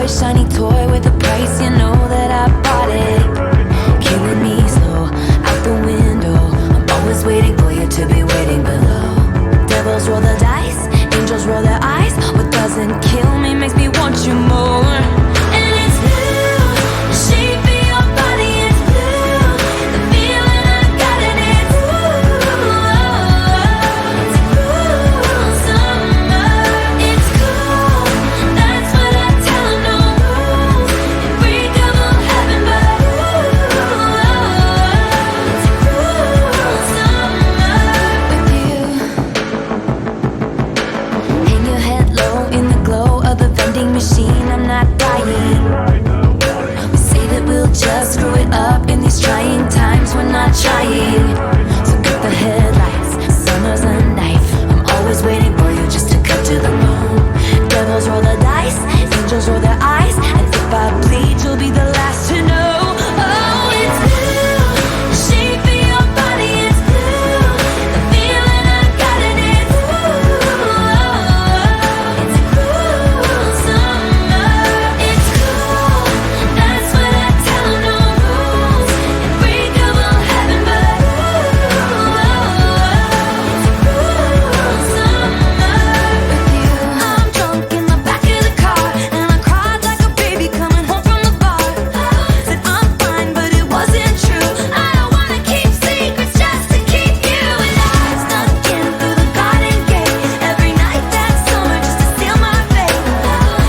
a shiny toy with a price, you know that I bought it. Killing me slow, out the window. I'm always waiting for you to be waiting below. Devils roll the dice, angels roll their eyes. What doesn't kill me makes me want you more. And it's blue, the shape of your body is blue. The feeling I got in it's it's cool summer. It's cool, that's what I tell 'em, no rules. Unbreakable heaven, but it's cool summer with you. Hang your head low in the glow of the vending machine. I'm not dying. We say that we'll just screw it up in these trying times. We're not trying. So cut the headlights. Summer's a knife. I'm always waiting for you just to cut to the bone. Devils roll the dice, angels roll their eyes, and if I bleed, you'll be the last to know. Oh, it's blue. The shape of your body is blue. The feeling I got in it's it's cool summer. It's cool, that's what I tell 'em, no rules. Unbreakable heaven, but it's cool summer with you. I'm drunk in the back of the car, and I cried like a baby coming home from the bar. Said I'm fine, but it wasn't true. I don't wanna keep secrets just to keep you. And I snuck in through the garden gate every night that summer just to steal my fate.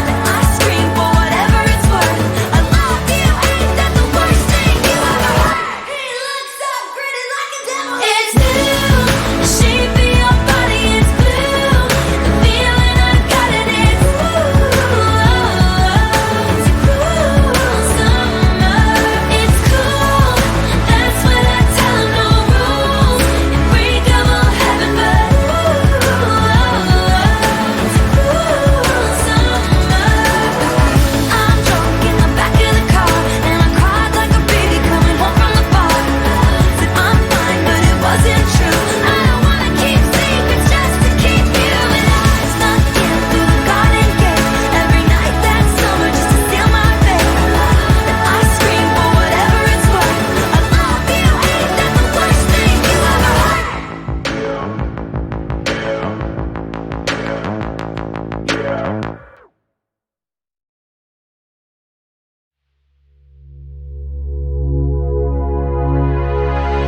And I scream for whatever it's worth. I love you, ain't that the worst thing you ever heard? He looks so pretty like a devil. It's blue, the shape of your body is blue. The feeling I got in it's it's cool summer. It's cool, that's what I tell 'em, no rules. Unbreakable heaven, but it's cool summer. I'm drunk in the back of the car, and I cried like a baby coming home from the bar. Said I'm fine, but it wasn't true. I don't wanna keep secrets just to keep you. And I snuck in through the garden gate every night that summer just to steal my fate. And I scream for whatever it's worth. I love you, ain't that the worst thing you ever heard?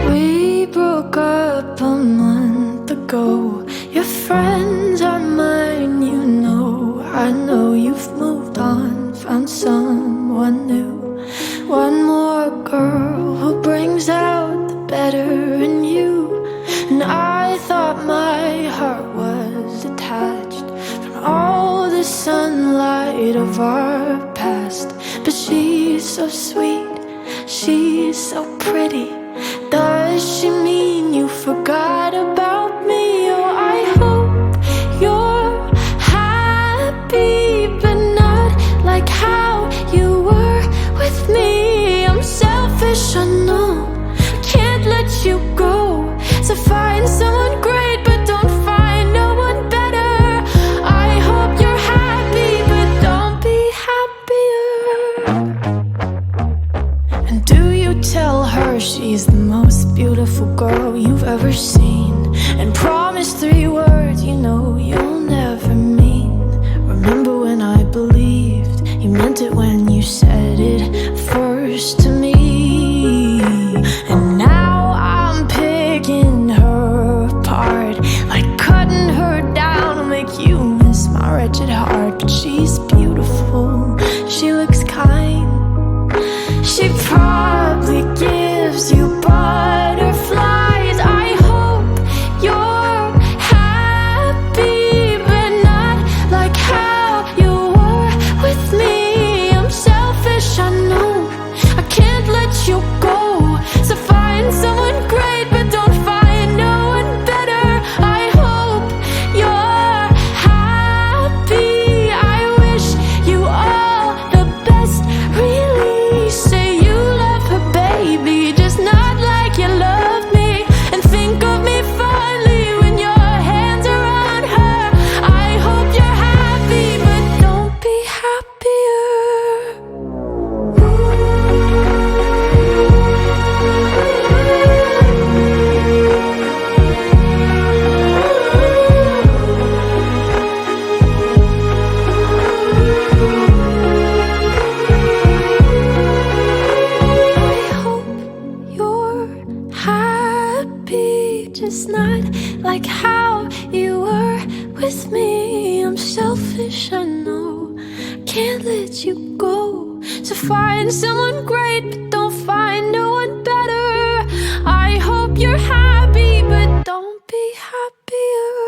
We broke up a month ago. Your friends are mine, you know. I know you've moved on, found someone new. One more girl who brings out the better in you. And I thought my heart was detached from all the sunlight of our past. But she's so sweet, she's so pretty. Does she mean you forgot about me? Oh, I hope you're happy, but not like how you were with me. I'm selfish, I know, can't let you go. So find someone great, but don't find no one better. I hope you're happy, but don't be happier. And do you tell her she's the most beautiful girl you've ever seen? And promise 3 words you know you'll never mean. Remember when I believed you meant it when you said it first to me. And now I'm picking her apart, like cutting her down to make you miss my wretched heart. But she's beautiful, she looks kind, she probably gives you butterflies. I hope you're happy, but not like how you were with me. I'm selfish, I know, I can't let you go. So find someone great, but don't find no one better. I hope you're happy, I wish you all the best. Really say you love her, baby, just not not like how you were with me. I'm selfish, I know, can't let you go. So find someone great, but don't find no one better. I hope you're happy, but don't be happier.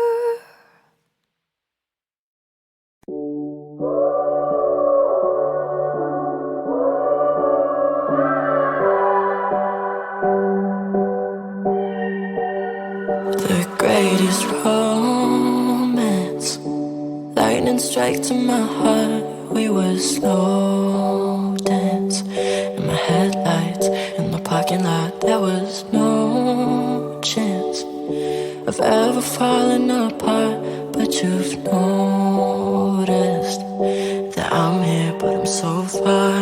The greatest romance, lightning strike to my heart. We were slow dance in my headlights in the parking lot. There was no chance of ever falling apart, but you've noticed that I'm here, but I'm so far.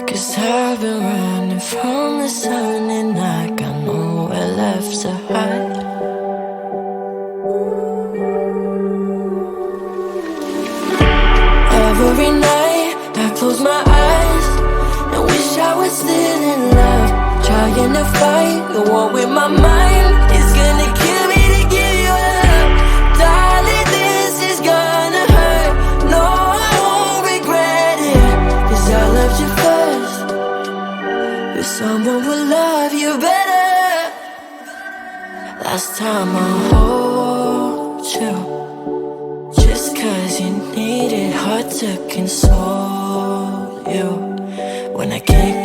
'Cause I've been running from the sun and I got nowhere left to hide. Every night I close my eyes and wish I was still in love, trying to fight the war with my mind. It's gonna kill me to give you up, darling, this is gonna hurt. No, I won't regret it, 'cause I loved you first, but someone will love you better. Last time I hold you, just 'cause you need it, hard to console you when I can't